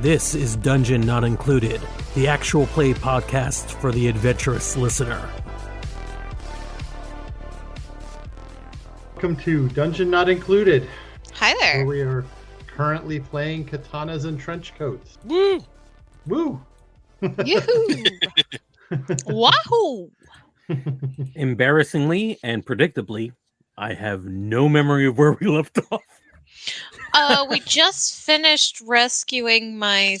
This is Dungeon Not Included, the actual play podcast for the adventurous listener. Welcome to Dungeon Not Included. Hi there. Where we are currently playing Katanas and Trenchcoats. Woo! Woo! Yoo-hoo! Wahoo! Embarrassingly and predictably, I have no memory of where we left off. We just finished rescuing my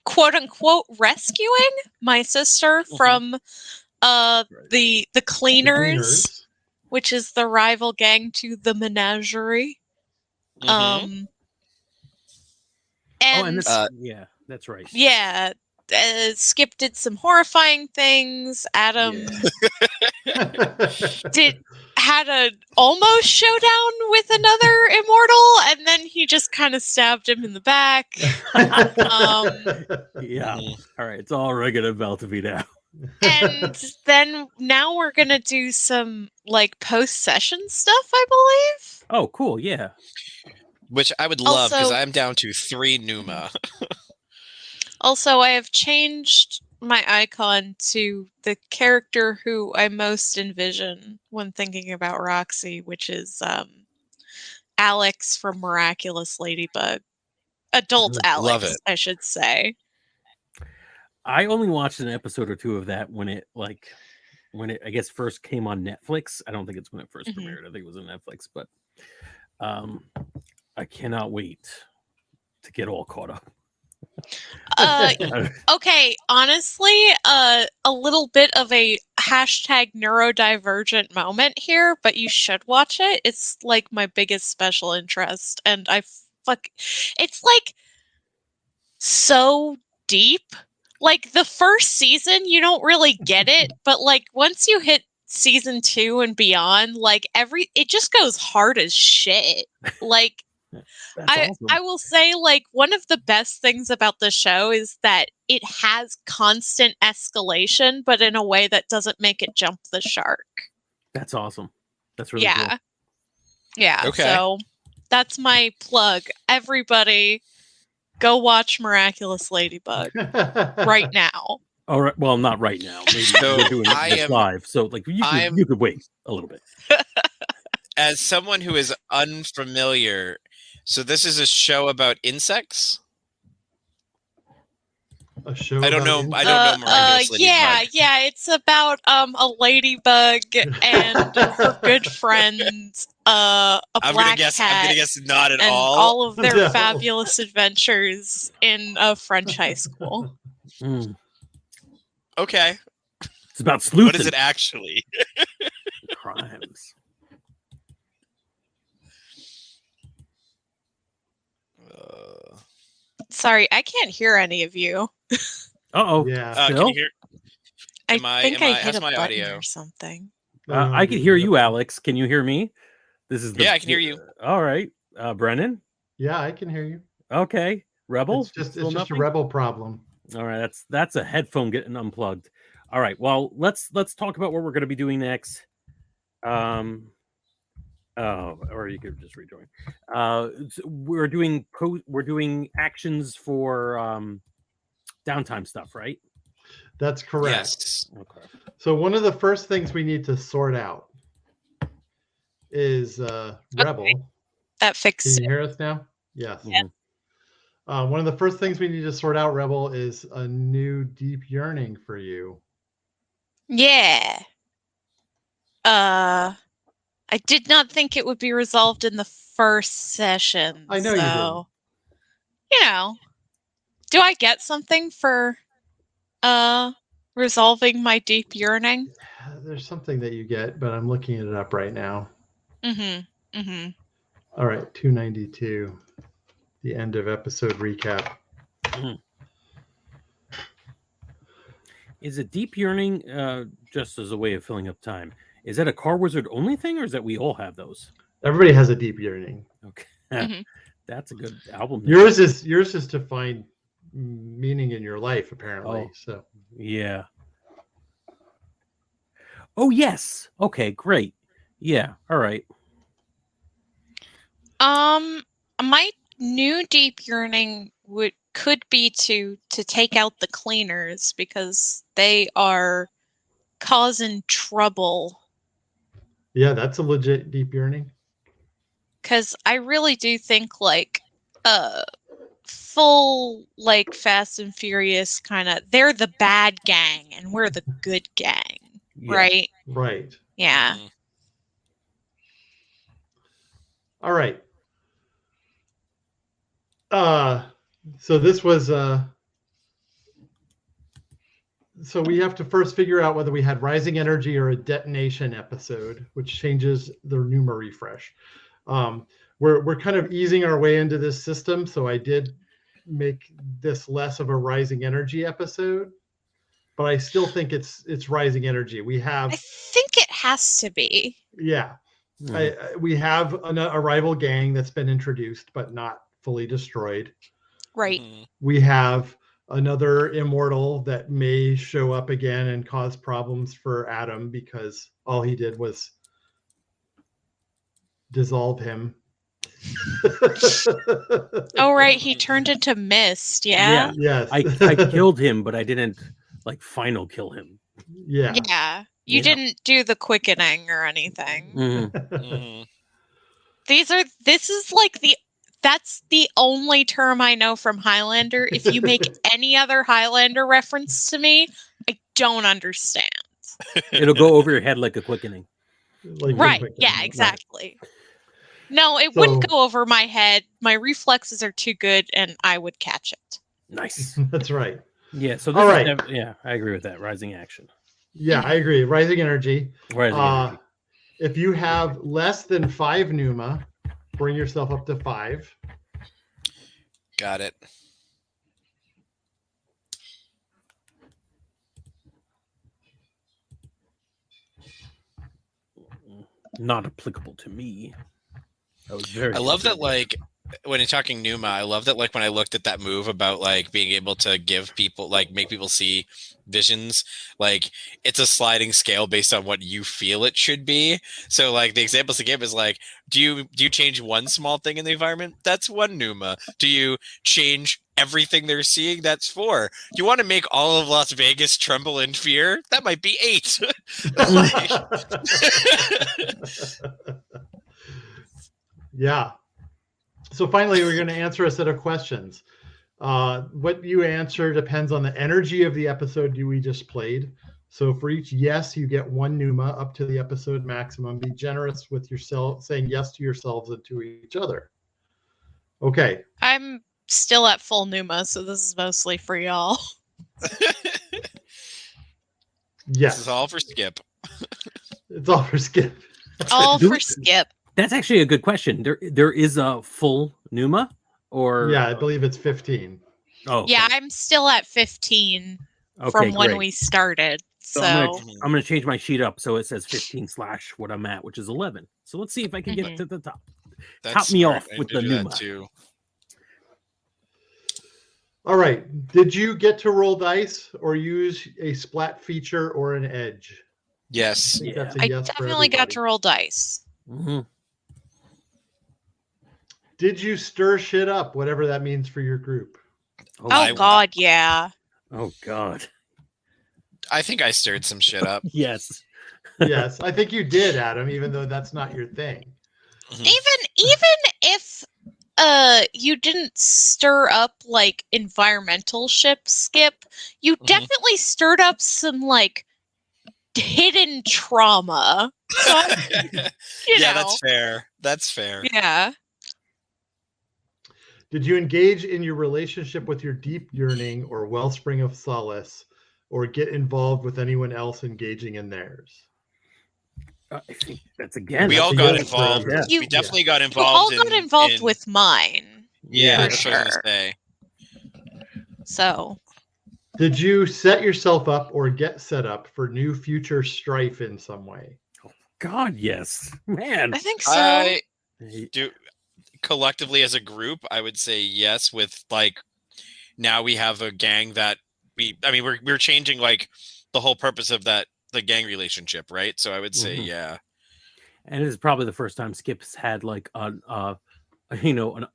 quote-unquote rescuing my sister from the cleaners, which is the rival gang to the menagerie. And yeah, that's right. Yeah, Skip did some horrifying things. Adam had an almost showdown with another immortal, and then he just kind of stabbed him in the back. Yeah. All right, it's all ringing a bell to me now. And then now we're gonna do some like post-session stuff, I believe. Oh, cool! Yeah. Which I would love, because Also- I'm down to 3 Numa. Also, I have changed my icon to the character who I most envision when thinking about Roxy, which is Alex from Miraculous Ladybug. Adult Alex, Love it. I should say. I only watched an episode or two of that when it I guess first came on Netflix. I don't think it's when it first premiered. I think it was on Netflix, but I cannot wait to get all caught up. Okay, honestly, a little bit of a hashtag neurodivergent moment here, but you should watch it. It's like my biggest special interest, and it's like so deep. Like the first season, you don't really get it, but like once you hit season 2 and beyond, like it just goes hard as shit. Like Awesome. I will say, like, one of the best things about the show is that it has constant escalation, but in a way that doesn't make it jump the shark. That's awesome. That's really cool. Yeah. Okay. So that's my plug. Everybody, go watch Miraculous Ladybug right now. All right. Well, not right now. Maybe So we're doing this live. So, like, you could wait a little bit. As someone who is unfamiliar, so this is a show about insects? A show. I don't know. about I don't know Miraculous Ladybug. Yeah. It's about a ladybug and her good friend, a black cat. I'm gonna guess not at and all. all of their No. fabulous adventures in a French high school. Okay. It's about sleuthing. What is it actually? Crimes. Sorry, I can't hear any of you. Uh-oh. Yeah. Can Phil? you hear? I Am I- think am I I- hit how's a my button audio? or something. I can hear you, Alex. Can you hear me? This is Yeah, I can hear you. All right. Brennan? Yeah, I can hear you. Okay. Rebel? It's just Still a nothing? rebel problem. All right, that's a headphone getting unplugged. All right, well, let's talk about what we're going to be doing next. Or you could just rejoin. We're doing actions for downtime stuff, right? That's correct. Yes. Okay. So one of the first things we need to sort out is Rebel. That Can fixed you it. hear us now? Yes. Yeah. One of the first things we need to sort out, Rebel, is a new deep yearning for you. Yeah. I did not think it would be resolved in the first session. I know you so, you know, do I get something for resolving my deep yearning? There's something that you get, but I'm looking it up right now. Mm-hmm. Mm-hmm. All right, 292. The end of episode recap. Is a deep yearning just as a way of filling up time? Is that a Car Wizard only thing, or is that we all have those? Everybody has a deep yearning. Okay, Mhm. that's a good album. Yours is to find meaning in your life, apparently. Oh. So Yeah. Oh yes. Okay, great. Yeah. All right. My new deep yearning could be to take out the cleaners because they are causing trouble. yeah, that's a legit deep yearning. Because I really do think full like Fast and Furious kind of, they're the bad gang and we're the good gang, Yeah. right? Right. Yeah. Mhm. All right. So this was so we have to first figure out whether we had rising energy or a detonation episode, which changes the Numa refresh. We're kind of easing our way into this system, so I did make this less of a rising energy episode, but I still think it's rising energy. We have I think it has to be. yeah, Mhm. we have a rival gang that's been introduced but not fully destroyed. Right. Mhm. We have another immortal that may show up again and cause problems for Adam because all he did was dissolve him. Oh, right. He turned into mist. Yeah. Yes. I killed him, but I didn't like final kill him. Yeah. Yeah. You Yeah. didn't do the quickening or anything. Mhm. Mhm. This is like that's the only term I know from Highlander. If you make any other Highlander reference to me, I don't understand. It'll go over your head like a quickening. Like Right. quick- Yeah, right. exactly. No, it So- wouldn't go over my head. My reflexes are too good and I would catch it. Nice. That's right. Yeah. So this All is right. yeah, I agree with that. Rising action. Yeah, I agree. Rising energy. Rising energy. If you have less than 5 Numa, bring yourself up to 5. Got it. Not applicable to me. That was very. I love that, like, when you're talking Numa, I love that, like, when I looked at that move about, like, being able to give people, like, make people see visions, like, it's a sliding scale based on what you feel it should be. So, like, the examples to give is, like, do you change one small thing in the environment? That's 1 Numa. Do you change everything they're seeing? That's 4. Do you want to make all of Las Vegas tremble in fear? That might be 8. Yeah. So finally, we're going to answer a set of questions. What you answer depends on the energy of the episode we just played. So for each yes, you get 1 Numa up to the episode maximum. Be generous with yourself, saying yes to yourselves and to each other. Okay. I'm still at full Numa, so this is mostly for y'all. Yes. This is all for Skip. It's all for Skip. All Do for we- Skip. That's actually a good question. There is a full Numa, or Yeah, I believe it's 15. Oh, okay. Yeah, I'm still at 15 Okay, from when great. we started. So So, I'm gonna change my sheet up so it says 15 / what I'm at, which is 11. So let's see if I can get Mhm. to the top. That's Top me smart. off I with need to the do that Numa. too. All right. Did you get to roll dice or use a splat feature or an edge? I Yes. think Yeah. that's a I yes for definitely got everybody. to roll dice. Mhm. Did you stir shit up, whatever that means for your group? Oh, I- God, yeah. Oh God. I think I stirred some shit up. Yes. Yes, I think you did, Adam, even though that's not your thing. Mhm. Even if you didn't stir up like environmental ship, Skip, you Mhm. definitely stirred up some like hidden trauma. So, you Yeah, know, that's fair. That's fair. yeah. Did you engage in your relationship with your deep yearning or wellspring of solace, or get involved with anyone else engaging in theirs? I think that's again. We that's all a got yes for involved. everyone. You- We definitely got You all involved. got involved in- with mine. Yeah, for that's what I was sure. gonna say. So, Did you set yourself up or get set up for new future strife in some way? Oh, God, yes, man. I think so. I do collectively as a group, I would say yes. With like now we have a gang that we're changing like the whole purpose of the gang relationship, right? So I would say Mhm. yeah. And it's probably the first time Skip's had like an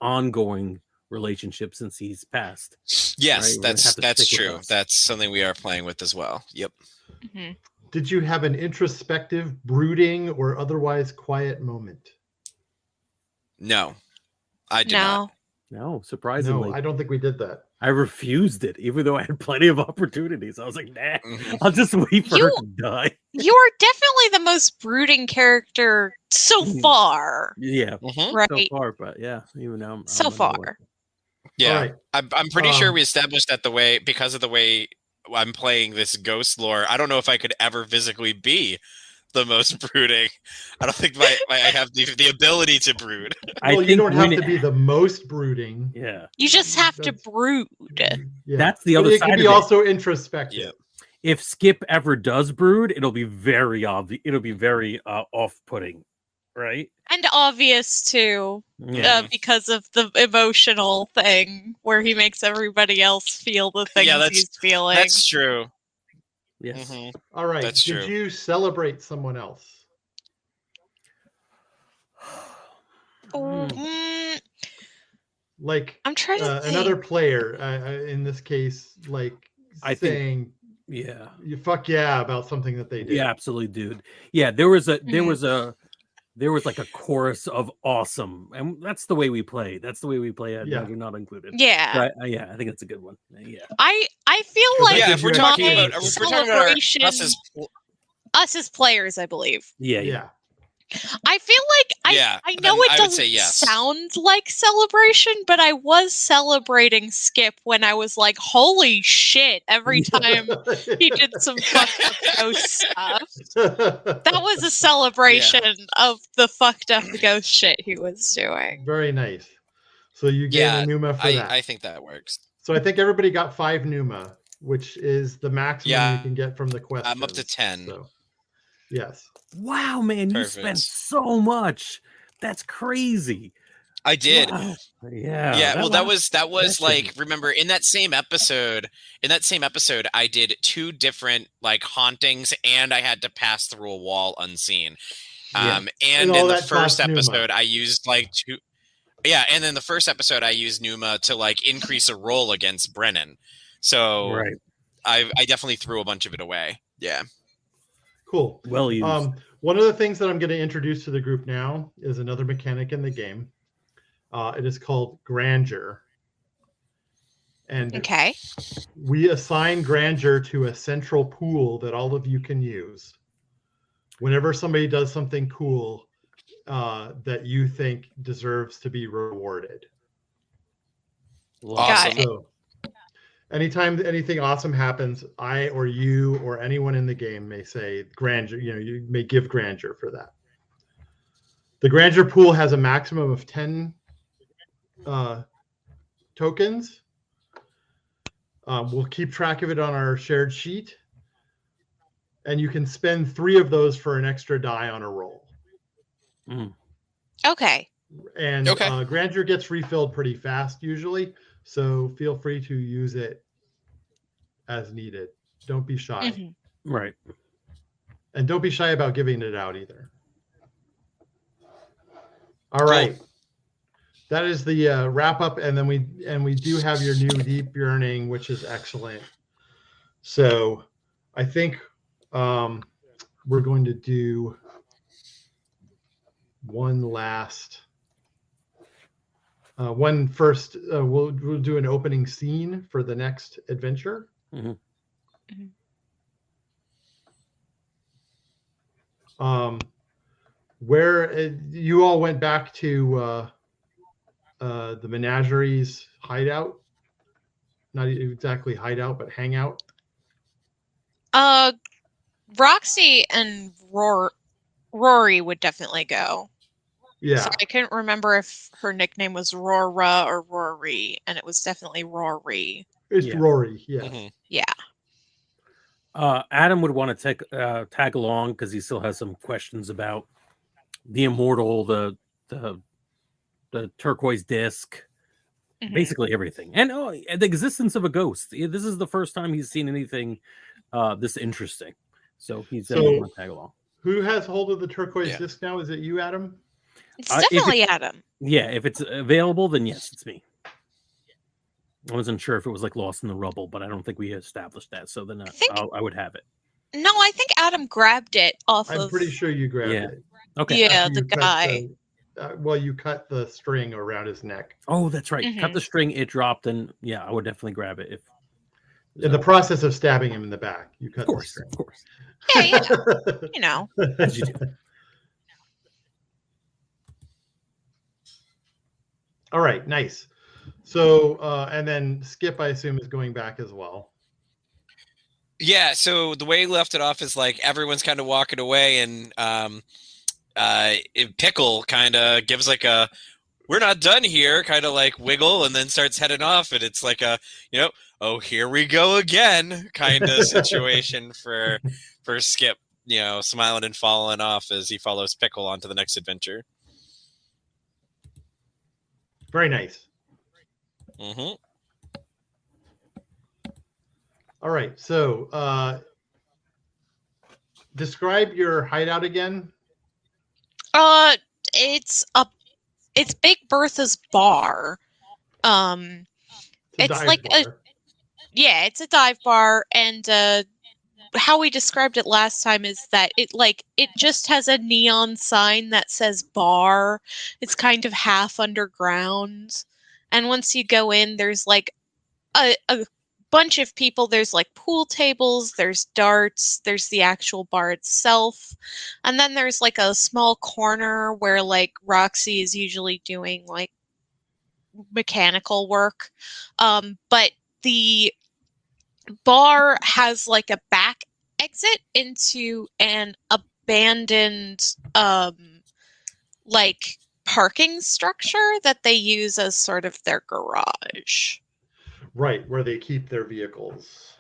ongoing relationship since he's passed. Yes, Right, we're gonna have to that's stick with true. us. That's something we are playing with as well. Yep. Mhm. Did you have an introspective, brooding, or otherwise quiet moment? No, I did not. No, No, surprisingly, I don't think we did that. I refused it, even though I had plenty of opportunities. I was like, nah, Mhm. I'll just wait for her to die. You are definitely the most brooding character so Mhm. far, Yeah, Mhm. right? so far, but yeah, even now, So I'm annoyed. far. Yeah, All right. I'm pretty sure we established that because of the way I'm playing this ghost lore. I don't know if I could ever physically be the most brooding. I don't think I have the ability to brood. I Well, you think don't have when to be the most brooding. Yeah, You just have to That's- brood. Yeah. That's the But other it can side be of it. also introspective. Yeah. If Skip ever does brood, it'll be very obvious. It'll be very off-putting, right? And obvious too, Yeah, because of the emotional thing where he makes everybody else feel the things Yeah, he's feeling. That's true. yes. Mhm. All right. That's Did true. you celebrate someone else? Oh, Like I'm trying to think. another player, in this case, like I think- saying, Yeah, "You fuck yeah" about something that they did. yeah, absolutely, dude. Yeah, there was Mhm. like a chorus of awesome, and that's the way we play. That's the way we play at Yeah. You're Not Included. Yeah, Right? Yeah, I think that's a good one. Yeah, I feel But like that Yeah, gives if we're you talking extra about energy. celebration, us as us as players, I believe. yeah. Yeah. I feel like Yeah, I know then it I would say doesn't yes. sound like celebration, but I was celebrating Skip when I was like, holy shit, every time he did some fucked up ghost stuff. That was a celebration of the fucked up ghost shit he was doing. Very nice. So you gain Yeah, a Numa for that. I think that works. So I think everybody got 5 Numa, which is the maximum Yeah, you can get from the questions. I'm up to 10. So, yes. Wow, man, you Perfect. spent so much. That's crazy. I did. Wow. Yeah. Yeah, well that was that should like be- remember in that same episode I did 2 different like hauntings and I had to pass through a wall unseen. Yeah. And And all in the that first cost Numa. episode I used like 2 Yeah, and then the first episode I used Numa to like increase a roll against Brennan. So right. I definitely threw a bunch of it away. Yeah. Cool. Well used. One of the things that I'm going to introduce to the group now is another mechanic in the game. It is called grandeur. And Okay. we assign grandeur to a central pool that all of you can use. Whenever somebody does something cool that you think deserves to be rewarded. Awesome. Got it. So anytime anything awesome happens, I or you or anyone in the game may say grandeur, you may give grandeur for that. The grandeur pool has a maximum of 10 tokens. We'll keep track of it on our shared sheet. And you can spend 3 of those for an extra die on a roll. Okay. And Okay. grandeur gets refilled pretty fast usually. So feel free to use it as needed. Don't be shy. Mhm. Right. And don't be shy about giving it out either. All Cool. right. That is the wrap up. And then we do have your new Deep Yearning, which is excellent. So I think we're going to do one first. We'll do an opening scene for the next adventure. Mhm. Where you all went back to the Menagerie's hideout. Not exactly hideout, but hangout. Roxy and Rory would definitely go. Yeah. So I couldn't remember if her nickname was Rora or Rory, and it was definitely Rory. It's Yeah. Rory. Yes. Mhm. Yeah. Adam would want to tag along because he still has some questions about the immortal, the turquoise disc, basically everything, and the existence of a ghost. This is the first time he's seen anything this interesting, so he's definitely going to tag along. Who has hold of the turquoise disc now? Is it you, Adam? It's definitely Adam. Yeah, if it's available, then yes, it's me. I wasn't sure if it was like lost in the rubble, but I don't think we established that. So then I would have it. No, I think Adam grabbed it off I'm pretty sure you grabbed it. Okay. Yeah, the guy. You cut the string around his neck. Oh, that's right. Cut the string, it dropped, and yeah, I would definitely grab it. In the process of stabbing him in the back, you cut the string. Of course. Yeah, As you do. All right, nice. So, and then Skip, I assume, is going back as well. Yeah, so the way he left it off is like everyone's kind of walking away, and Pickle kind of gives like a "we're not done here" kind of like wiggle, and then starts heading off, and it's like a oh, here we go again kind of situation for Skip, smiling and falling off as he follows Pickle onto the next adventure. Very nice. Mm-hmm. All right, so describe your hideout again. It's Big Bertha's bar. It's like bar. It's a dive bar, and how we described it last time is that it just has a neon sign that says bar. It's kind of half underground, and once you go in, there's like a bunch of people. There's like pool tables, there's darts, there's the actual bar itself, and then there's like a small corner where like Roxy is usually doing like mechanical work, but the bar has like a back exit into an abandoned like parking structure that they use as sort of their garage. Right, where they keep their vehicles.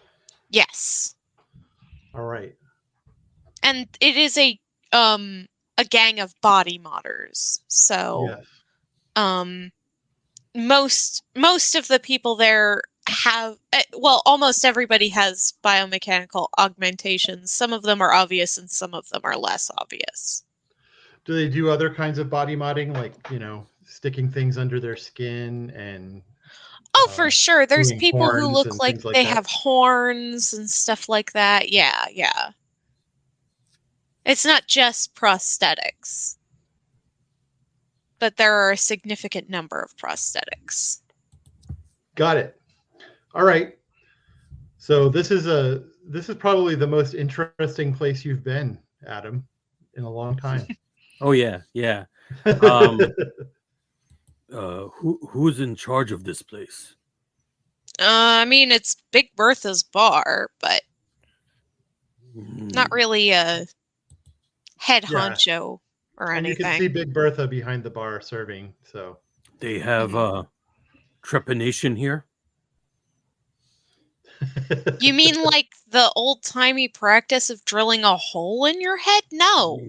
Yes. All right. And it is a gang of body modders. So yes. Most of the people there have, almost everybody has biomechanical augmentations. Some of them are obvious and some of them are less obvious. Do they do other kinds of body modding, like, sticking things under their skin and... Oh, for sure. There's people who look like they have horns and stuff like that. Yeah. It's not just prosthetics, but there are a significant number of prosthetics. Got it. All right. So this is probably the most interesting place you've been, Adam, in a long time. Oh yeah. Who's in charge of this place? I mean, it's Big Bertha's bar, but not really a head honcho or anything. You can see Big Bertha behind the bar serving. So they have trepanation here. You mean like the old-timey practice of drilling a hole in your head? No.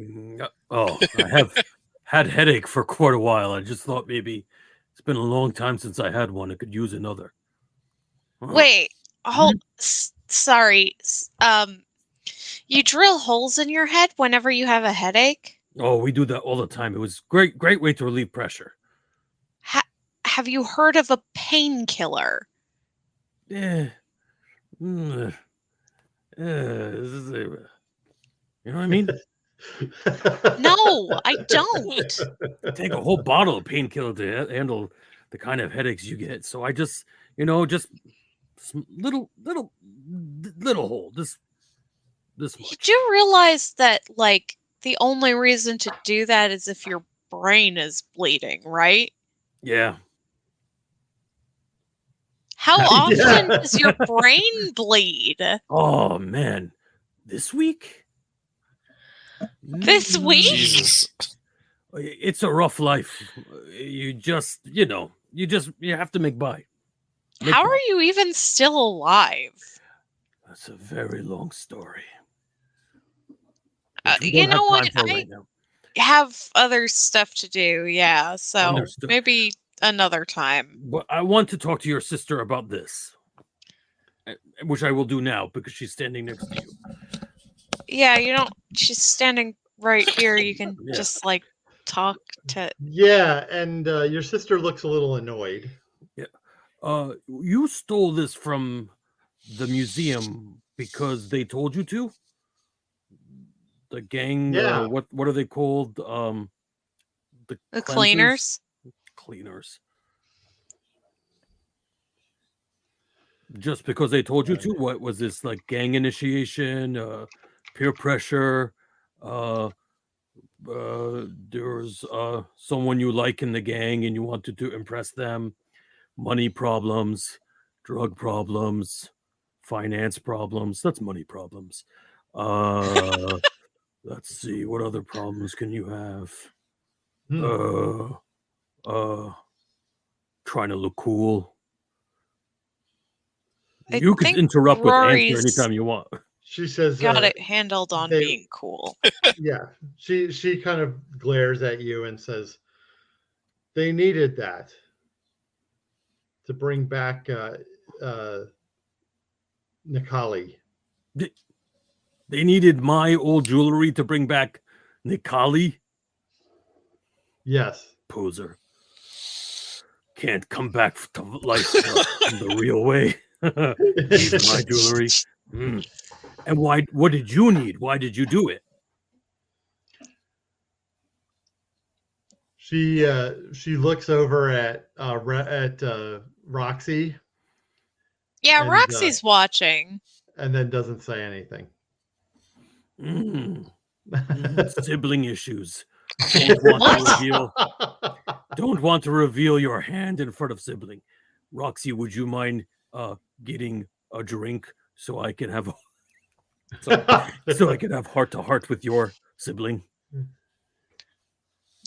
Oh, I have had headache for quite a while. I just thought maybe it's been a long time since I had one. I could use another. Wait, sorry. You drill holes in your head whenever you have a headache? Oh, we do that all the time. It was great way to relieve pressure. Have you heard of a painkiller? Yeah. You know what I mean? No, I don't. Take a whole bottle of painkiller to handle the kind of headaches you get. So I just, just little hole, this much. Did you realize that, like, the only reason to do that is if your brain is bleeding, right? Yeah. How often does your brain bleed? Oh, man. This week? This week? Jesus. It's a rough life. You just, you have to make by. How are you even still alive? That's a very long story. Uh, Which we you don't have know what? time for I right now. have other stuff to do. Yeah, so Understood. maybe another time. But I want to talk to your sister about this, which I will do now because she's standing next to you. Yeah, you don't. She's standing right here. You can Yeah. just like talk to. Yeah, and your sister looks a little annoyed. You stole this from the museum because they told you to? The gang, Yeah. what are they called? The The cleansers? cleaners. Cleaners. Just because they told you to? What was this, like gang initiation, peer pressure? There's someone you like in the gang and you wanted to impress them? Money problems, drug problems, finance problems. That's money problems. Let's see, what other problems can you have? Trying to look cool. You could interrupt with answer anytime you want. She says, got it handled on being cool. Yeah, she kind of glares at you and says, they needed that to bring back Nikali. They needed my old jewelry to bring back Nikali? Yes. Poser. Can't come back to life the real way. Needed my jewelry. And why? What did you need? Why did you do it? She looks over at Roxy. Yeah, and, Roxy's watching. And then doesn't say anything. Sibling issues. Don't want to reveal your hand in front of sibling. Roxy, would you mind getting a drink so I can have so I can have heart to heart with your sibling?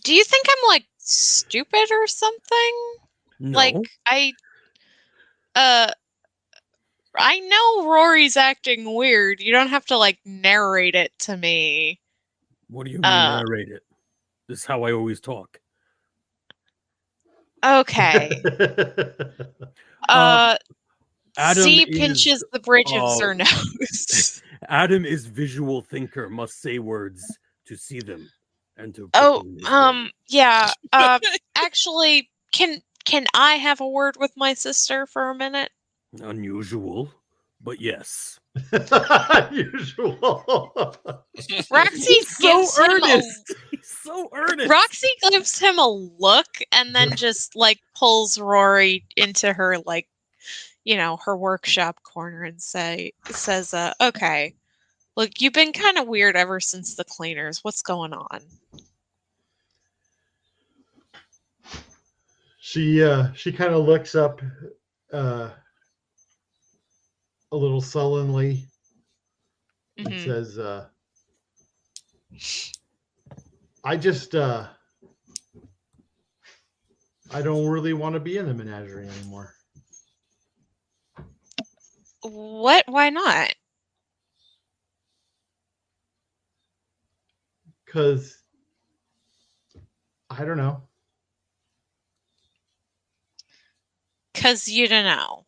Do you think I'm like stupid or something? No. Like I know Rory's acting weird. You don't have to like narrate it to me. What do you mean narrate it? This is how I always talk. Okay. Adam C pinches the bridge of her nose. Adam is visual thinker, must say words to see them and to yeah. Actually, can I have a word with my sister for a minute? Unusual, but yes. Unusual. Roxy gives him He's so earnest. Roxy gives him a look and then just like pulls Rory into her like, you know, her workshop corner and says, okay, look, you've been kind of weird ever since the cleaners. What's going on? She kind of looks up a little sullenly and says, I just I don't really want to be in the menagerie anymore. What? Why not? Because I don't know. Because you don't know.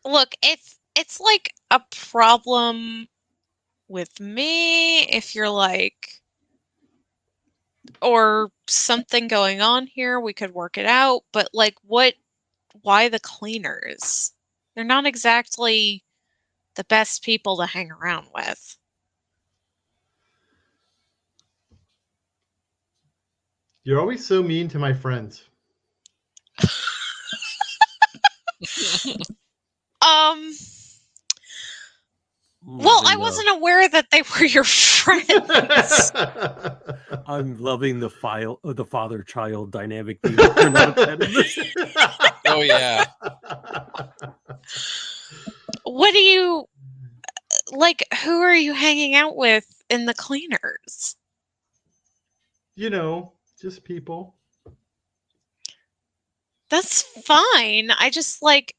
Look, it's like a problem with me if you're like, or something going on here, we could work it out. But like, why the cleaners? They're not exactly the best people to hang around with. You're always so mean to my friends. Well, I wasn't aware that they were your friends. I'm loving the father-child dynamic. Oh yeah. What do you like? Who are you hanging out with in the cleaners? You know, just people. That's fine. I just like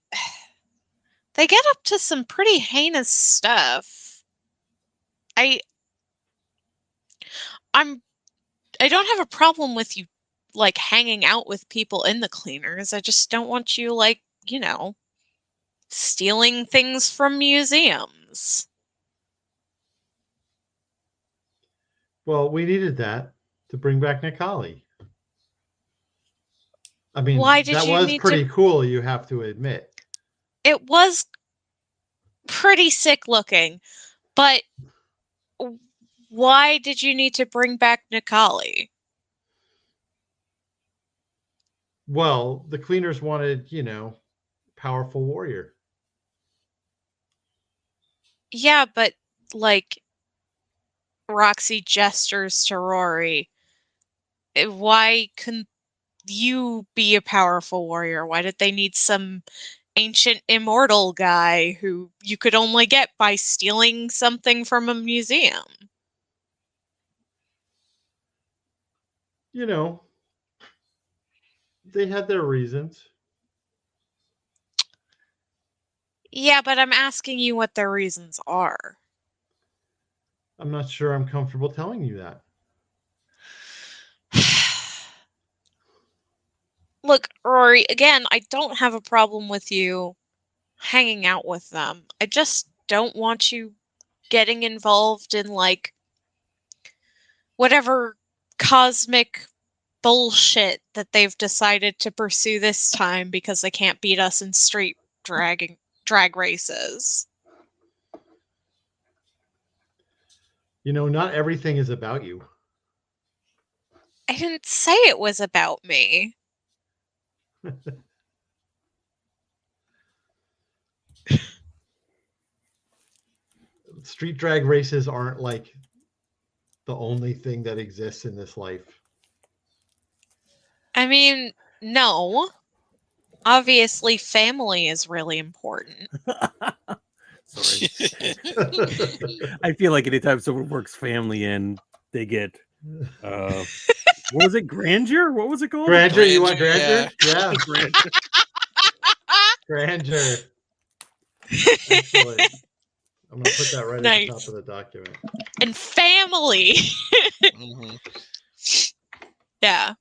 they get up to some pretty heinous stuff. I don't have a problem with you like hanging out with people in the cleaners. I just don't want you like, stealing things from museums. Well, we needed that to bring back Nikali. I mean, Why did that you was need pretty to? cool, you have to admit. It was pretty sick looking, but why did you need to bring back Nikali? Well, the cleaners wanted, powerful warrior. Yeah, but like Roxy gestures to Rory. Why couldn't you be a powerful warrior? Why did they need some ancient immortal guy who you could only get by stealing something from a museum? They had their reasons. Yeah, but I'm asking you what their reasons are. I'm not sure I'm comfortable telling you that. Look, Rory, again, I don't have a problem with you hanging out with them. I just don't want you getting involved in, like, whatever cosmic bullshit that they've decided to pursue this time because they can't beat us in street drag races. Not everything is about you. I didn't say it was about me. Street drag races aren't like the only thing that exists in this life. I mean, no. Obviously, family is really important. Sorry. I feel like anytime someone works family in, they get what was it? Grandeur? What was it called? Grandeur, you want Grandeur, grandeur? Yeah. Grandeur. Grandeur. Excellent. I'm going to put that right at the Nice. top of the document. And family. Mhm. Yeah.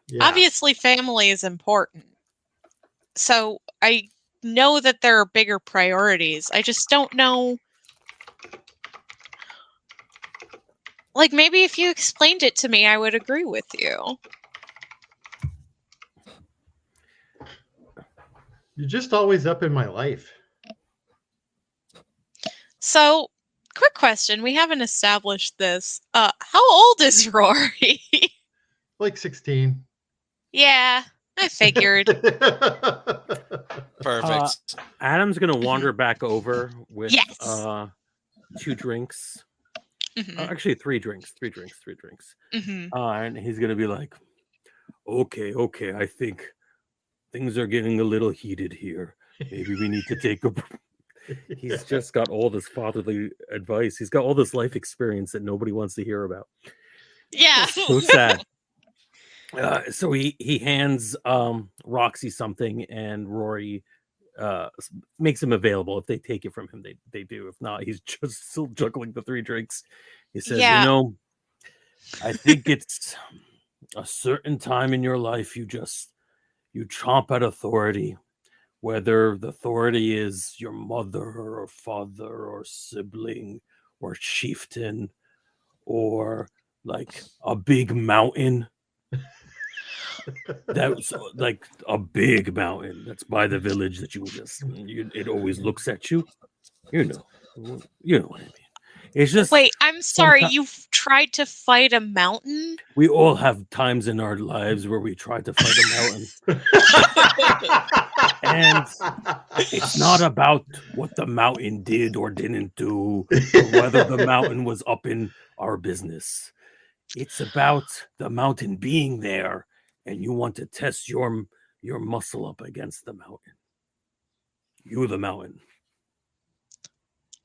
Yeah. Obviously, family is important. So I know that there are bigger priorities. I just don't know. Like, maybe if you explained it to me, I would agree with you. You're just always up in my life. So, quick question. We haven't established this. How old is Rory? Like 16. Yeah, I figured. Perfect. Adam's gonna wander back over with Yes. 2 drinks. Mhm, Actually, 3 drinks. mhm. And he's gonna be like, okay, I think things are getting a little heated here. Maybe we need to take a He's just got all this fatherly advice. He's got all this life experience that nobody wants to hear about. Yeah. So sad. So he hands Roxy something, and Rory makes him available. If they take it from him, they do. If not, he's just still juggling the 3 drinks. He says, Yeah. I think it's a certain time in your life you chomp at authority, whether the authority is your mother or father or sibling or chieftain or like a big mountain. That's like a big mountain that's by the village that it always looks at you. You know what I mean. It's just Wait, I'm sorry. someti- You've tried to fight a mountain? we all have times in our lives where we try to fight a mountain. And it's not about what the mountain did or didn't do, or whether the mountain was up in our business. It's about the mountain being there, and you want to test your muscle up against the mountain. You the mountain.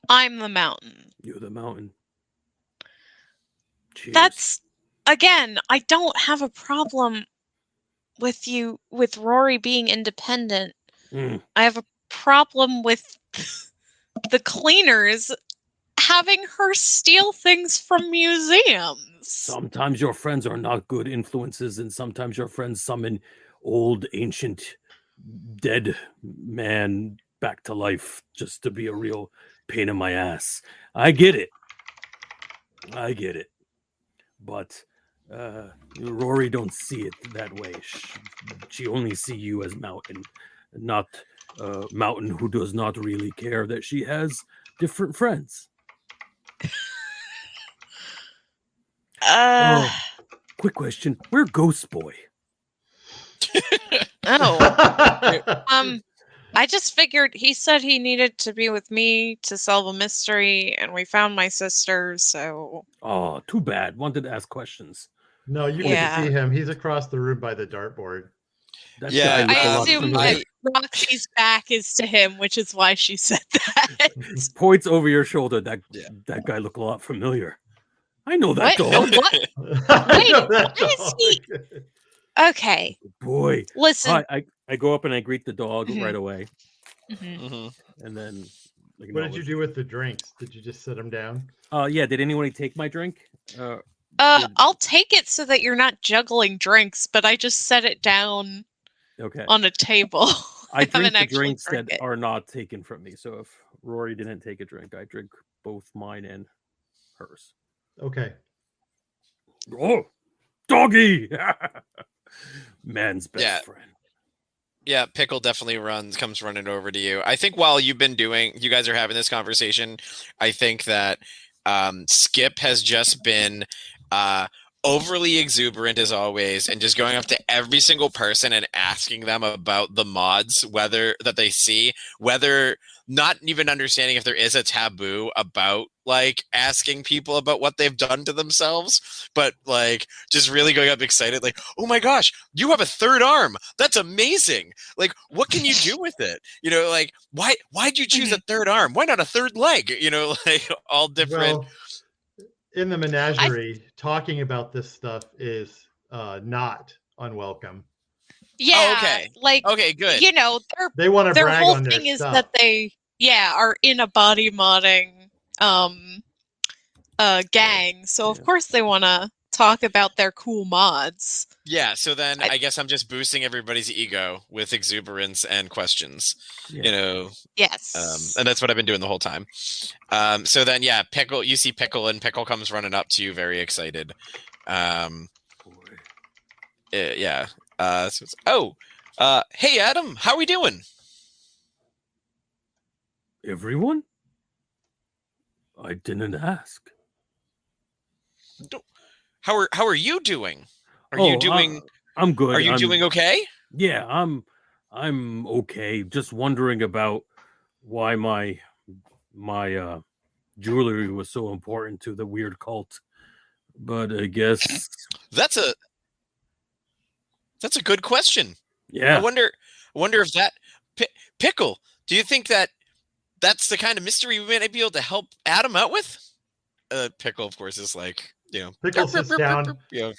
I'm the mountain. You the mountain. Cheers. That's, again, I don't have a problem with Rory being independent. Mm. I have a problem with the cleaners having her steal things from museums. Sometimes your friends are not good influences, and sometimes your friends summon old, ancient, dead man back to life just to be a real pain in my ass. I get it. But Rory don't see it that way. She only see you as Mountain, not Mountain who does not really care that she has different friends. Quick question: where Ghost Boy? I just figured he said he needed to be with me to solve a mystery, and we found my sister, so... Oh, too bad. Wanted to ask questions. No, you Yeah. can see him. He's across the room by the dartboard. That Yeah, guy looked a I lot assume familiar. that Roxy's back is to him, which is why she said that. Points over your shoulder. That guy looked a lot familiar. I know that dog. What? Wait, why is he- Okay, Boy. listen. I go up and I greet the dog Mhm. right away. Mhm. Mhm. And then What did you do with the drinks? Did you just sit them down? Yeah, did anyone take my drink? I'll take it so that you're not juggling drinks, but I just set it down Okay. on a table. I drink haven't the actually drinks drank that it. are not taken from me. So if Rory didn't take a drink, I drink both mine and hers. Okay. Oh, doggy! Man's best Yeah. friend. Yeah, Pickle definitely comes running over to you. I think while you guys are having this conversation, I think that Skip has just been overly exuberant as always, and just going up to every single person and asking them about the mods, whether that they see, whether not even understanding if there is a taboo about like asking people about what they've done to themselves, but like just really going up excited, like, oh my gosh, you have a third arm. That's amazing. Like, what can you do with it? You know, like why'd you choose a third arm? Why not a third leg? You know, like all different. Well, in the menagerie, talking about this stuff is not unwelcome. Yeah, okay. like Okay, good. you know, They want to their brag whole on their thing is stuff. that they are in a body modding gang, so of Yeah. course they want to talk about their cool mods. Yeah, so then I guess I'm just boosting everybody's ego with exuberance and questions. Yeah. You know, Yes. and that's what I've been doing the whole time. So then, yeah, Pickle, you see Pickle, and Pickle comes running up to you, very excited. Yeah. Hey, Adam, how we doing? Everyone? I didn't ask. How are you doing? Are you doing? I'm good. Are you doing okay? Yeah, I'm okay. Just wondering about why my jewelry was so important to the weird cult. But I guess That's a good question. yeah. I wonder if that Pickle. Do you think that that's the kind of mystery we might be able to help Adam out with? Pickle, of course, is like, you know, Pickle sits down. Yeah,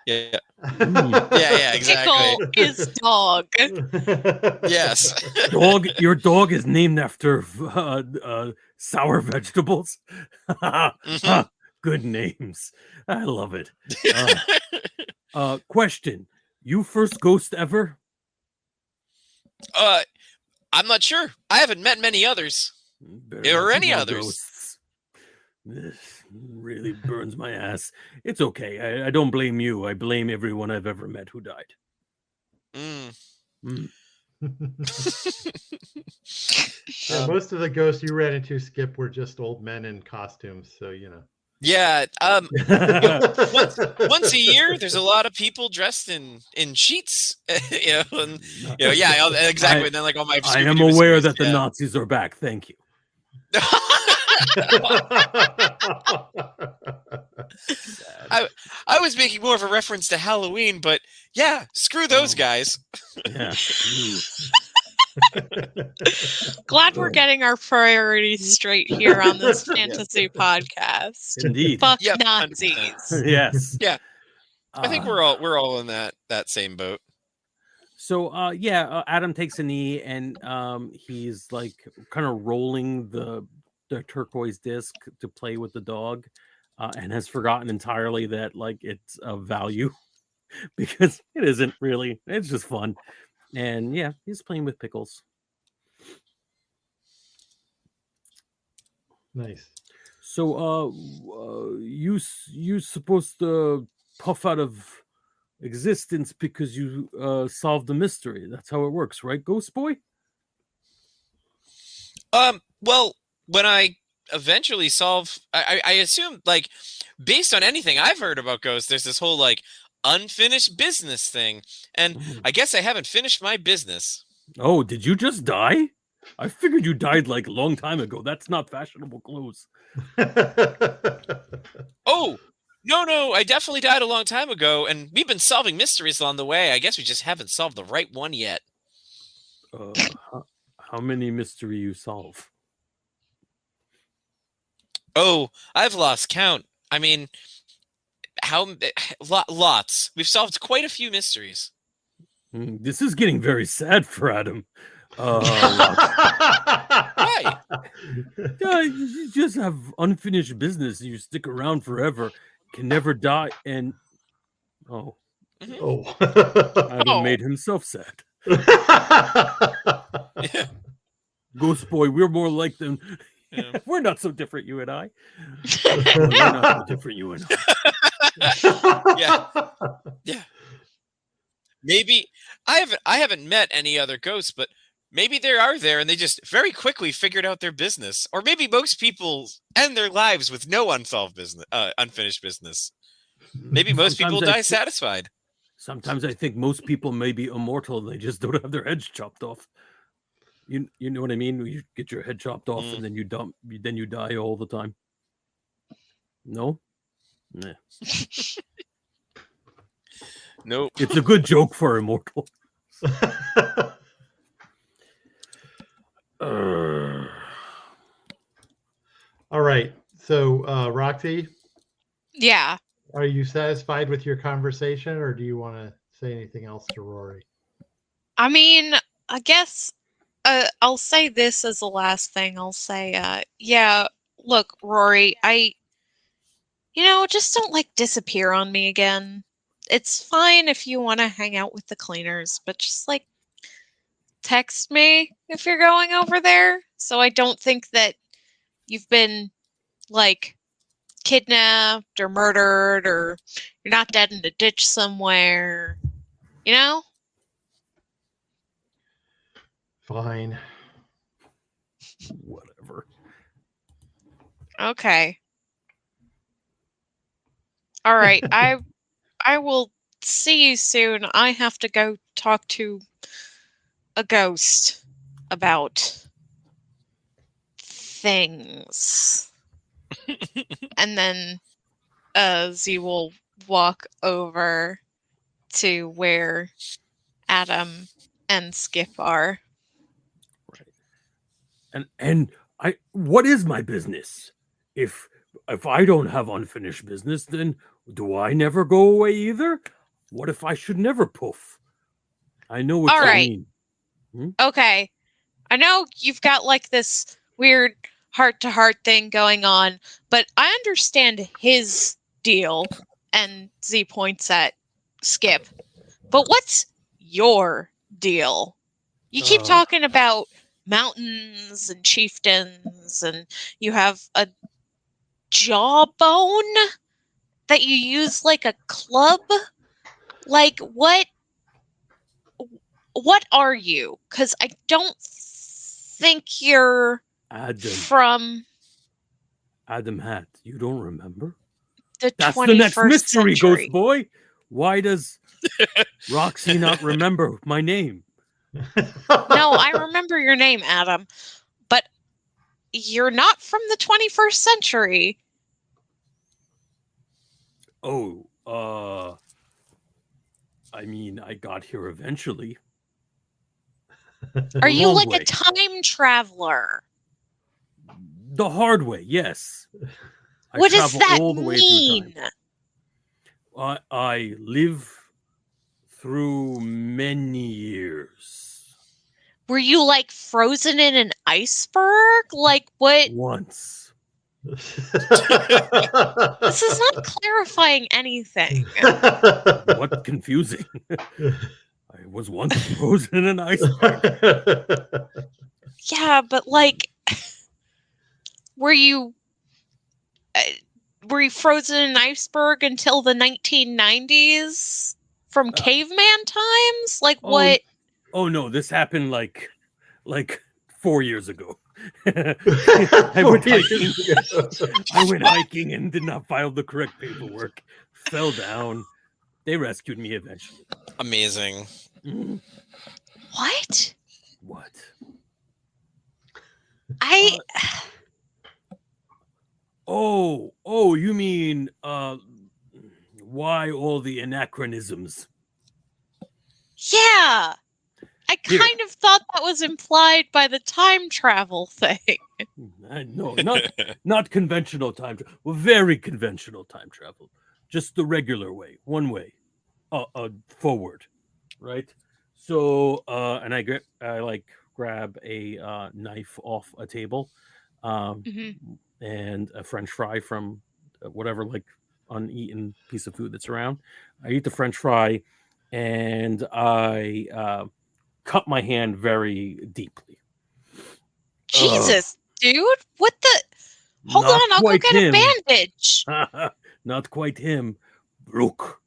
yeah, Mm. yeah, exactly. Pickle is dog. Yes. Your dog is named after sour vegetables. Mhm. Good names. I love it. Question: you first ghost ever? I'm not sure. I haven't met many others. Or any others. Ghosts. This really burns my ass. It's okay. I don't blame you. I blame everyone I've ever met who died. Yeah, most of the ghosts you ran into, Skip, were just old men in costumes, so you know. Yeah. Once a year, there's a lot of people dressed in sheets. Yeah, exactly. And then like all my. I am aware that the Nazis are back. Thank you. I was making more of a reference to Halloween, but yeah, screw those guys. Yeah. Glad we're getting our priorities straight here on this fantasy podcast. Indeed. Fuck Yep, Nazis. 100%. Yes. Yeah. I think we're all in that same boat. So Adam takes a knee and he's like kind of rolling the turquoise disc to play with the dog, and has forgotten entirely that like it's of value because it isn't really. It's just fun, and yeah, he's playing with pickles. Nice. So you supposed to puff out of existence because you solved the mystery. That's how it works, right, Ghost Boy? Well, when I eventually solve, I assume, like, based on anything I've heard about ghosts, there's this whole like unfinished business thing, and I guess I haven't finished my business. Oh, did you just die? I figured you died like a long time ago. That's not fashionable clothes. Oh, no, I definitely died a long time ago, and we've been solving mysteries along the way. I guess we just haven't solved the right one yet. How many mystery you solve? Oh, I've lost count. I mean, lots. We've solved quite a few mysteries. This is getting very sad for Adam. Why? You just have unfinished business. You stick around forever, can never die, and Oh. Adam made himself sad. Yeah. Ghost Boy, we're more like them. Yeah. We're not so different, you and I. We're not so different, you and I. Yeah. Maybe I haven't met any other ghosts, but maybe there are there, and they just very quickly figured out their business. Or maybe most people end their lives with no unfinished business. Maybe most people die satisfied. Sometimes I think most people may be immortal and they just don't have their heads chopped off. You know what I mean? You get your head chopped off and then you die all the time. No? Nah. Nope. It's a good joke for immortal. All right. So, Roxy? Yeah. Are you satisfied with your conversation, or do you want to say anything else to Rory? I mean, I guess I'll say this as the last thing. I'll say, yeah, look, Rory, just don't like disappear on me again. It's fine if you want to hang out with the cleaners, but just like text me if you're going over there, so I don't think that you've been like kidnapped or murdered, or you're not dead in a ditch somewhere, Fine. Whatever. Okay. All right. I will see you soon. I have to go talk to a ghost about things. And then Z will walk over to where Adam and Skip are. Right. And what is my business? If I don't have unfinished business, then do I never go away either? What if I should never poof? I know what you mean. Okay. I know you've got like this weird heart-to-heart thing going on, but I understand his deal, and Z points at Skip. But what's your deal? You keep talking about mountains and chieftains, and you have a jawbone that you use like a club. Like, what are you? Because I don't think you're from Adam Hat. You don't remember? That's 21st the next mystery, century. Ghost Boy. Why does Roxy not remember my name? No, I remember your name, Adam, but you're not from the 21st century. Oh, I mean, I got here eventually. Are you like a time traveler? The hard way, yes. What does that mean? I live through many years. Were you like frozen in an iceberg? Like what? Once. This is not clarifying anything. What's confusing? I was once frozen in an iceberg. Yeah, but like, were you frozen in an iceberg until the 1990s from caveman times? Like what? Oh no, this happened like 4 years ago. I went hiking and did not file the correct paperwork. Fell down. They rescued me eventually. Amazing. Mm. What? What? Oh, you mean why all the anachronisms? Yeah. I Here. kind of thought that was implied by the time travel thing. No, not conventional time travel. Well, very conventional time travel. Just the regular way, one way, forward, right? So, and I grab a knife off a table, and a French fry from whatever uneaten piece of food that's around. I eat the French fry, and I cut my hand very deeply. Jesus, dude. What the? Hold on, I'll go get a bandage. Not quite him. Brook.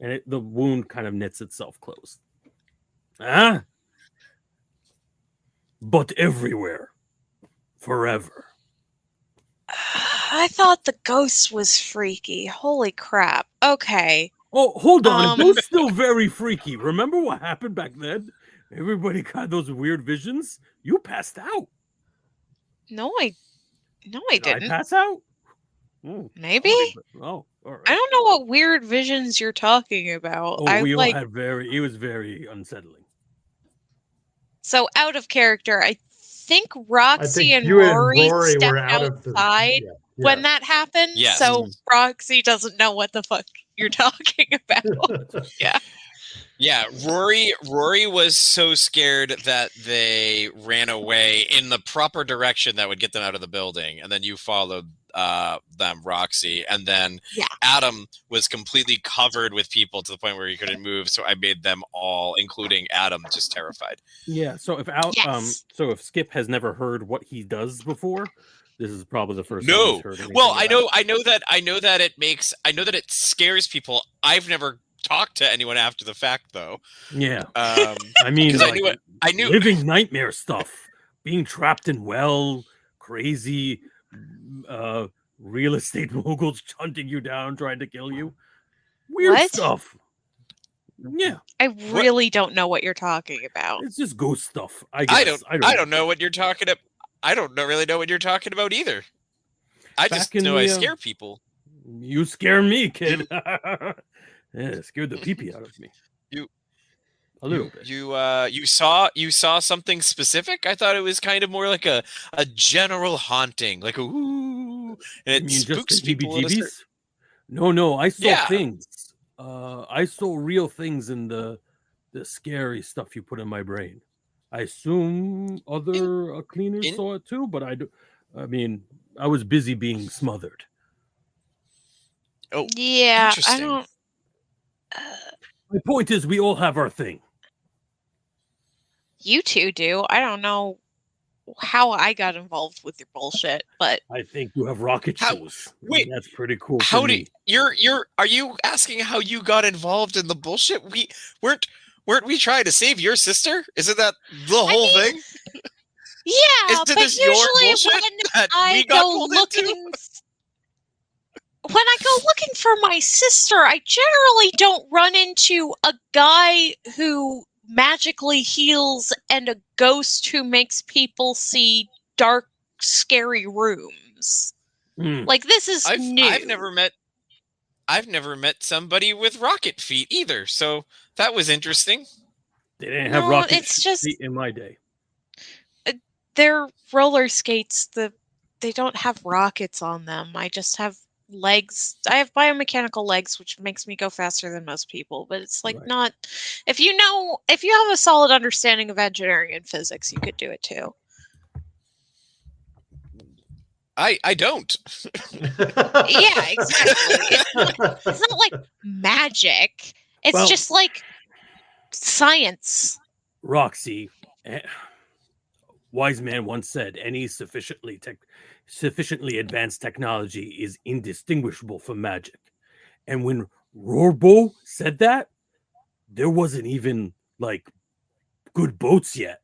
And the wound kind of knits itself closed. But everywhere. Forever. I thought the ghost was freaky. Holy crap. Okay. Oh, hold on. Those still very freaky. Remember what happened back then? Everybody got those weird visions. You passed out. No, I didn't. I pass out? Maybe? Oh, all right. I don't know what weird visions you're talking about. Oh, we all had it was very unsettling. So out of character, I think Roxy and Rory stepped outside when that happened. Yes. So Roxy doesn't know what the fuck you're talking about. Yeah. Yeah, Rory was so scared that they ran away in the proper direction that would get them out of the building, and then you followed them, Roxy, and then Adam was completely covered with people to the point where he couldn't move, so I made them all, including Adam, just terrified. Yeah, so if Skip has never heard what he does before, this is probably the first time he's heard anything. Well, I know that it scares people. I've never talked to anyone after the fact, though. Yeah, I mean, I knew living nightmare stuff, being trapped in crazy real estate moguls hunting you down, trying to kill you. Weird stuff. Yeah, I really don't know what you're talking about. It's just ghost stuff. I don't know what you're talking about. I don't really know what you're talking about either. I just know I scare people. You scare me, kid. Yeah, it scared the pee-pee out of me. A little bit. You saw something specific? I thought it was kind of more like a general haunting, like a ooh, and it spooks people. No, I saw things. I saw real things in the scary stuff you put in my brain. I assume other cleaners saw it too, but I mean, I was busy being smothered. Oh, yeah, I don't. My point is, we all have our thing. You two do. I don't know how I got involved with your bullshit, but I think you have rocket shoes. Wait, that's pretty cool. How do are you asking how you got involved in the bullshit? Weren't we trying to save your sister? Isn't that the whole thing? Yeah, but usually when I go looking for my sister, I generally don't run into a guy who magically heals and a ghost who makes people see dark, scary rooms. Like, this is new. I've never met somebody with rocket feet either, so that was interesting. They didn't have rocket feet in my day. They're roller skates. They don't have rockets on them. I just have legs. I have biomechanical legs, which makes me go faster than most people. But it's like Right. not. If you have a solid understanding of engineering and physics, you could do it too. I don't. Yeah, exactly. It's not like magic. It's Well- just like science. Roxy, wise man once said, any sufficiently advanced technology is indistinguishable from magic. And when Rorbo said that, there wasn't even like good boats yet.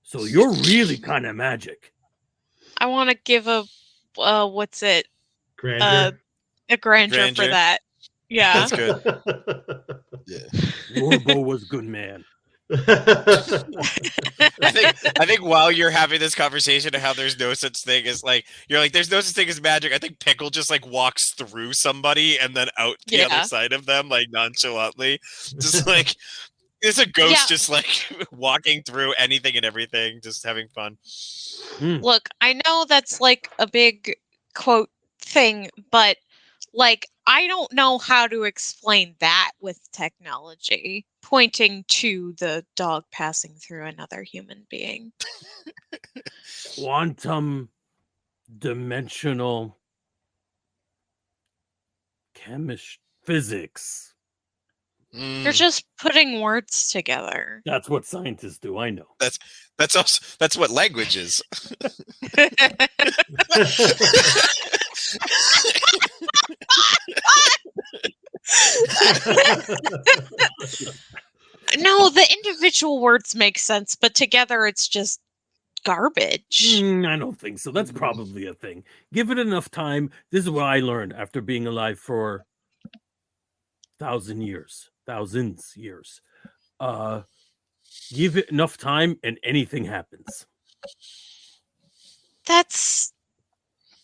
So you're really kind of magic. I want to give a what's it? Grandeur. A grandeur for Grandeur. that. Yeah. That's good. Rorbo was good man. I think while you're having this conversation of how there's no such thing as like you're like there's no such thing as magic, I think Pickle just like walks through somebody and then out the Yeah. other side of them like nonchalantly, just like it's a ghost Yeah. just like walking through anything and everything, just having fun. Look, I know that's like a big quote thing, but like I don't know how to explain that with technology, pointing to the dog passing through another human being. Quantum dimensional physics. You're just putting words together. That's what scientists do. I know. That's what language is. No, the individual words make sense, but together it's just garbage. I don't think so. That's probably a thing. Give it enough time. This is what I learned after being alive for thousands years. Give it enough time and anything happens. That's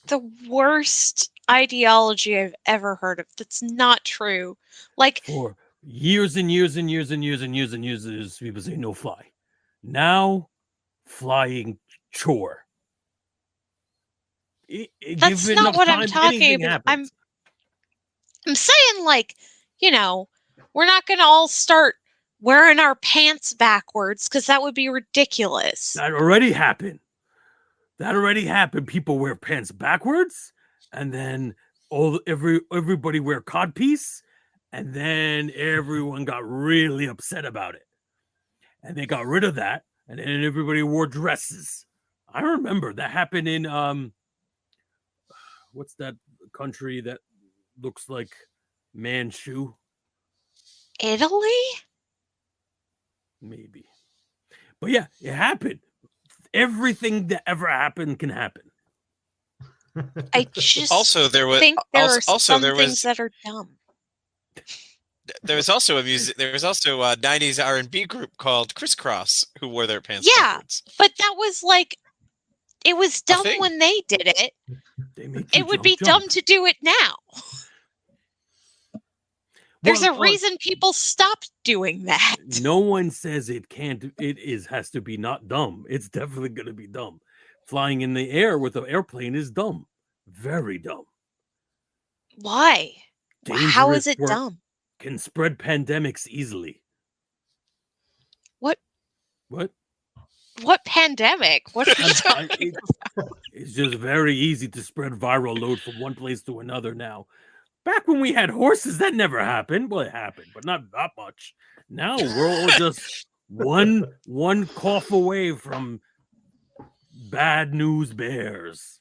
the worst ideology I've ever heard of. That's not true. Like For years and years, people say no fly. Now, flying chore. That's give it not enough what I'm time, talking anything about. happens. I'm saying, like, we're not going to all start wearing our pants backwards because that would be ridiculous. That already happened. People wear pants backwards, and then everybody wear codpiece, and then everyone got really upset about it, and they got rid of that, and then everybody wore dresses. I remember that happened in what's that country that looks like Manchu? Italy? Maybe. But yeah, it happened. Everything that ever happened can happen. I just Also, there was think there are also some there things was that are dumb. there was also a '90s R&B group called Crisscross who wore their pants Yeah. backwards. But that was like, it was dumb thing. when they did it. They make you It would jump, be jump. dumb to do it now. There's Well, a reason people stopped doing that. No one says it can't. Has to be not dumb. It's definitely going to be dumb. Flying in the air with an airplane is dumb. Very dumb. Why? How is Dangerous it work. dumb? Can spread pandemics easily. What? What? What pandemic? What are you talking It's just very easy to spread viral load from one place to another now. Back when we had horses, that never happened. Well, it happened, but not that much. Now we're all just one cough away from bad news bears.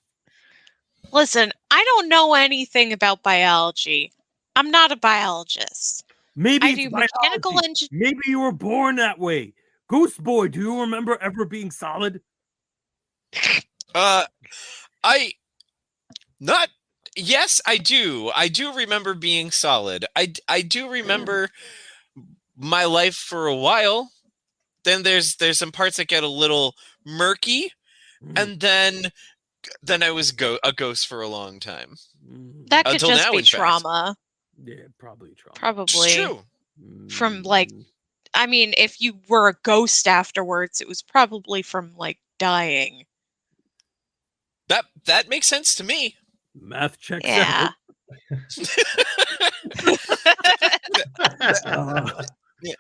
Listen, I don't know anything about biology. I'm not a biologist. Maybe I it's do mechanical biology. engineering. Maybe you were born that way. Ghost Boy, do you remember ever being solid? Yes, I do. I do remember being solid. I do remember my life for a while. Then there's some parts that get a little murky, and then I was a ghost for a long time. That could Until just now, be in fact. trauma. Yeah, probably trauma. Probably. It's true. From, like, I mean, if you were a ghost afterwards, it was probably from like dying. That makes sense to me. Math checks Yeah. out.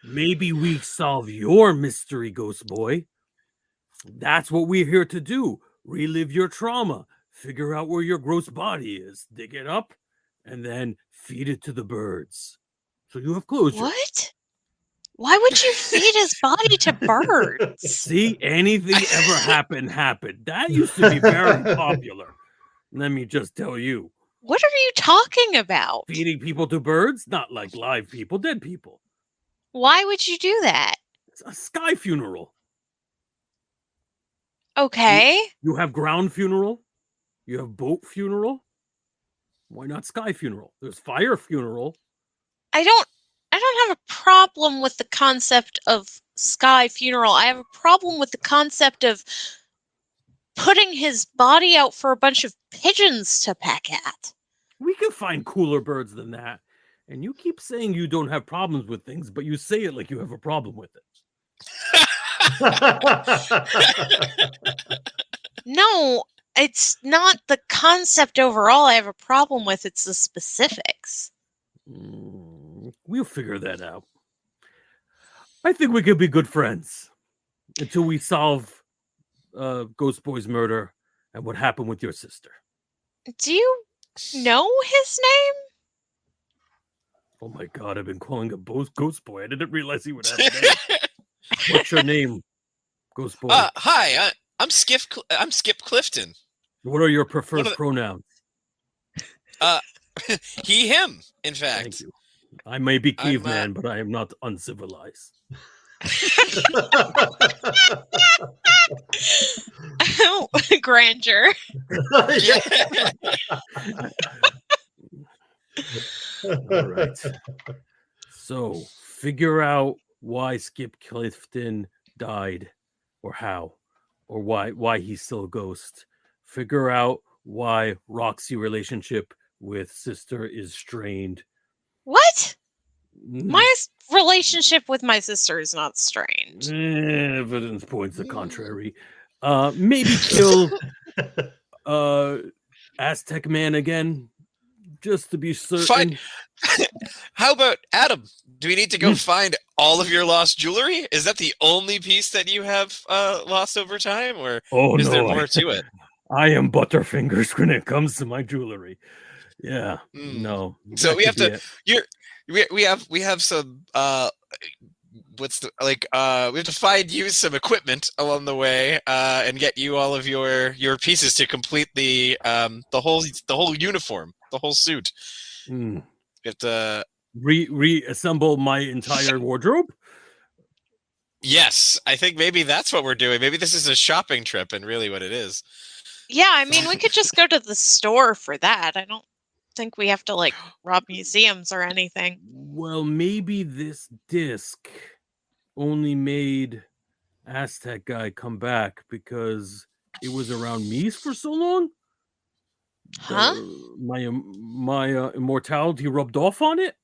Maybe we solve your mystery, Ghost Boy. That's what we're here to do. Relive your trauma. Figure out where your gross body is. Dig it up. And then feed it to the birds. So you have closure. What? Why would you feed his body to birds? See, anything ever happened. That used to be very popular. Let me just tell you. What are you talking about? Feeding people to birds? Not like live people, dead people. Why would you do that? It's a sky funeral. Okay. You have ground funeral. You have boat funeral. Why not sky funeral? There's fire funeral. I don't have a problem with the concept of sky funeral. I have a problem with the concept of putting his body out for a bunch of pigeons to peck at. We can find cooler birds than that. And you keep saying you don't have problems with things, but you say it like you have a problem with it. No, it's not the concept overall I have a problem with. It's the specifics. We'll figure that out. I think we could be good friends until we solve Ghost Boy's murder and what happened with your sister. Do you know his name? Oh my God, I've been calling a Ghost Boy. I didn't realize he would have a name. What's your name, Ghost Boy? Hi, I'm Skip Clifton. What are your preferred pronouns? He, him, in fact. Thank you. I may be caveman, but I am not uncivilized. Grandeur. All right. So, figure out why Skip Clifton died, or how, or why he's still a ghost. Figure out why Roxy relationship with sister is strained. What? My relationship with my sister is not strained. Evidence points the contrary. Maybe kill Aztec Man again, just to be certain. Fine. How about Adam? Do we need to go find all of your lost jewelry? Is that the only piece that you have lost over time, or is there more to it? I am Butterfingers when it comes to my jewelry. Yeah, no. So we have to. We have some. We have to find you some equipment along the way, and get you all of your pieces to complete the whole uniform, the whole suit. We have to reassemble my entire wardrobe. Yes, I think maybe that's what we're doing. Maybe this is a shopping trip, and really what it is. Yeah, I mean, we could just go to the store for that. I don't think we have to rob museums or anything. Well, maybe this disc only made Aztec guy come back because it was around me for so long. Huh? My immortality rubbed off on it.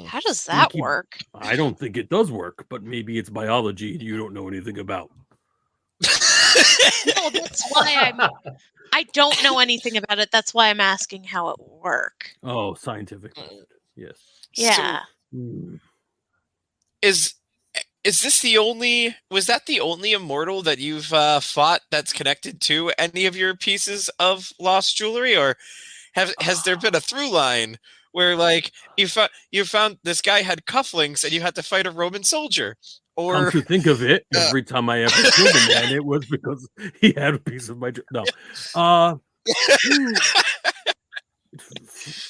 How does that work? I don't think it does work, but maybe it's biology you don't know anything about. No, that's why I don't know anything about it. That's why I'm asking how it would work. Oh, scientific method. Yes. Yeah. So, is this the only? Was that the only immortal that you've fought that's connected to any of your pieces of lost jewelry, or has there been a through line where you found this guy had cufflinks and you had to fight a Roman soldier? Or come to think of it, every time I ever killed a man, it was because he had a piece of my no.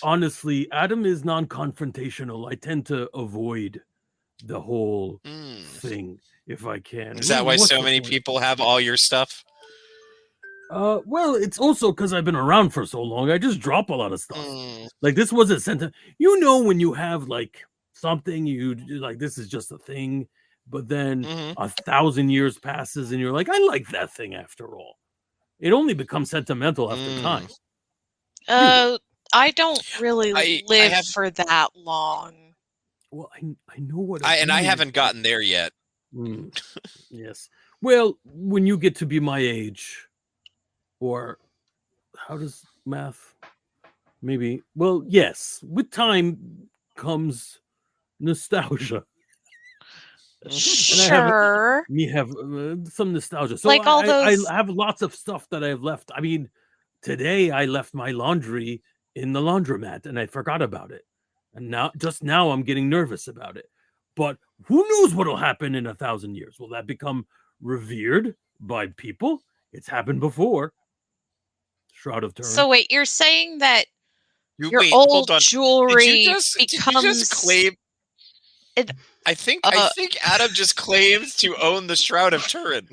Honestly, Adam is non-confrontational. I tend to avoid the whole thing if I can. Is that why so many people have all your stuff? Well, it's also because I've been around for so long. I just drop a lot of stuff. This wasn't sentence. When you have something, you this is just a thing. But then 1,000 years passes and you're like, I like that thing after all. It only becomes sentimental after time. I don't really live for that long. Well, I know what I haven't gotten there yet. Yes. Well, when you get to be my age, or how does math? Maybe. Well, yes. With time comes nostalgia. Sure. We have some nostalgia. So Like all those. I have lots of stuff that I've left. I mean, today I left my laundry in the laundromat and I forgot about it. And now I'm getting nervous about it. But who knows what'll happen in 1,000 years? Will that become revered by people? It's happened before. Shroud of Turin. So wait, you're saying that your wait, old hold on. jewelry Did you becomes just claim? I think Adam just claims to own the Shroud of Turin.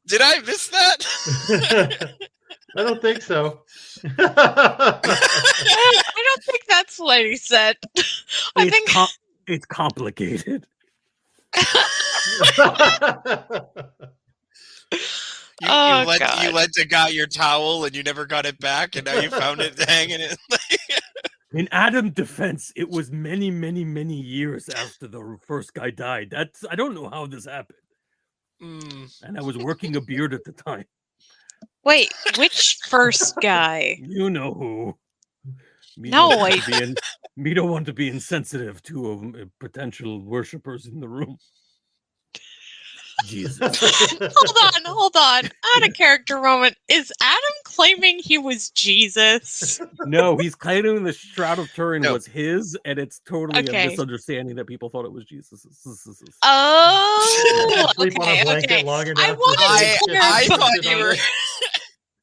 Did I miss that? I don't think so. I don't think that's what he said. I think it's complicated. You lent a guy your towel and you never got it back, and now you found it hanging it. In Adam's defense, it was many, many, many years after the first guy died. I don't know how this happened. And I was working a beard at the time. Wait, which first guy? You know who. Me don't want to be insensitive to potential worshippers in the room. Jesus. Hold on. Out of character moment. Is Adam claiming he was Jesus? No, he's claiming the Shroud of Turin was his, and it's totally a misunderstanding that people thought it was Jesus. Oh, Sleep on a blanket long enough.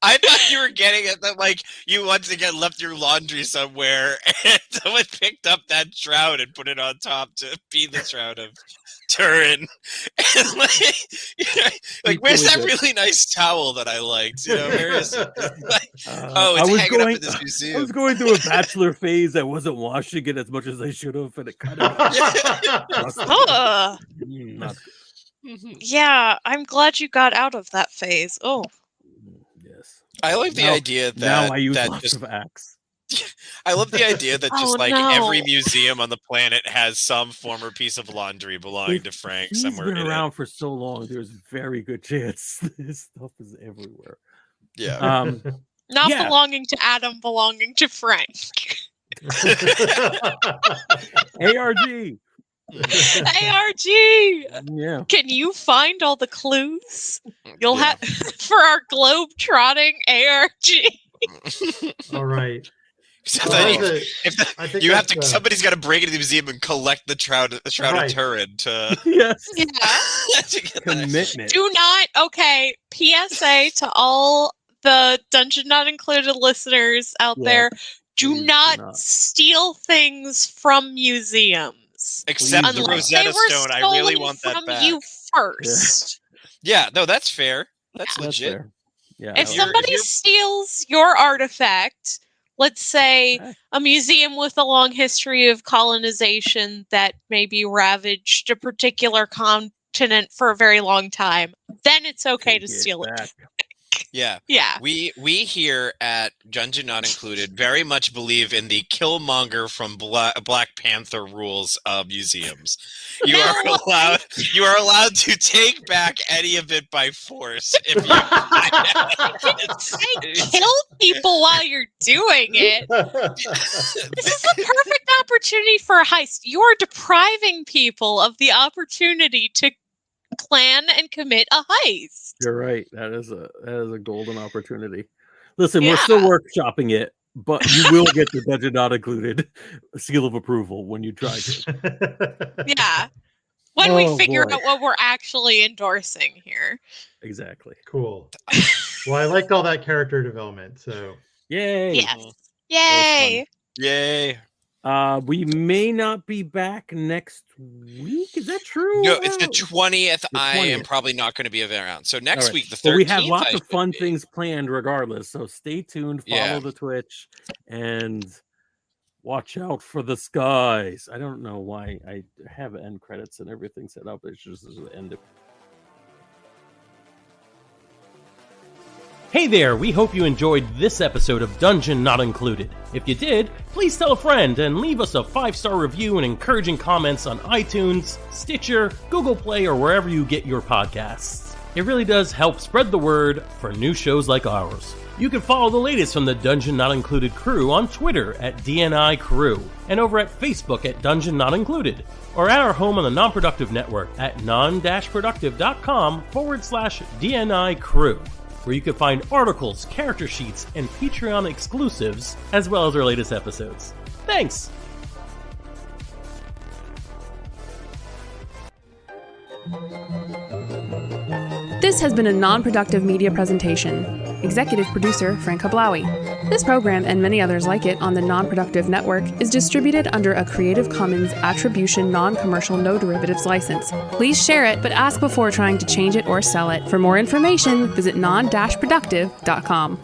I thought you were getting at that, like, you once again left your laundry somewhere and someone picked up that shroud and put it on top to be the Shroud of Turin. And like where's that really nice towel that I liked? You know, where is it? It's hanging up in this museum. I was going through a bachelor phase. I wasn't washing it as much as I should have, and it kind of. Yeah, I'm glad you got out of that phase. Oh. I like the idea that now I use lots of Axe. I love the idea that every museum on the planet has some former piece of laundry belonging to Frank somewhere. He's been around for so long. There's a very good chance this stuff is everywhere. Yeah. Not belonging to Adam, belonging to Frank. ARG. ARG. Yeah. Can you find all the clues? You'll have for our globe trotting ARG. All right. Somebody's got to break into the museum and collect the Shroud of Turin to. Yes. Yeah. Commitment. Do not. Okay. PSA to all the Dungeon Not Included listeners out there: do not steal things from museums. Except the Rosetta Stone. I really want that back. You first. Yeah. No, that's fair. That's legit. Fair. Yeah. If somebody steals your artifact, let's say a museum with a long history of colonization that maybe ravaged a particular continent for a very long time, then it's okay to steal it. Yeah. Yeah. We here at Dungeon Not Included very much believe in the Killmonger from Black Panther rules of museums. You are allowed to take back any of it by force if you kill people while you're doing it. This is the perfect opportunity for a heist. You're depriving people of the opportunity to plan and commit a heist. You're right. That is a golden opportunity. Listen, we're still workshopping it, but you will get the Dungeon Not Included seal of approval when you try to. Yeah. When we figure out what we're actually endorsing here. Exactly. Cool. Well, I liked all that character development, so yay. Yes. Yay. Yay. We may not be back next week. Is that true? No, it's the 20th. I am probably not going to be around. So next week, the 13th. But we have lots of fun things planned regardless. So stay tuned, follow the Twitch, and watch out for the skies. I don't know why I have end credits and everything set up. It's just the end of. Hey there, we hope you enjoyed this episode of Dungeon Not Included. If you did, please tell a friend and leave us a 5-star review and encouraging comments on iTunes, Stitcher, Google Play, or wherever you get your podcasts. It really does help spread the word for new shows like ours. You can follow the latest from the Dungeon Not Included crew on Twitter at DNI Crew, and over at Facebook at Dungeon Not Included, or at our home on the Non-Productive Network at non-productive.com/DNI Crew, where you can find articles, character sheets, and Patreon exclusives, as well as our latest episodes. Thanks! This has been a non-productive media presentation. Executive producer Frank Hablawi. This program and many others like it on the Non-Productive Network is distributed under a Creative Commons Attribution Non-Commercial No Derivatives license. Please share it, but ask before trying to change it or sell it. For more information, visit non-productive.com.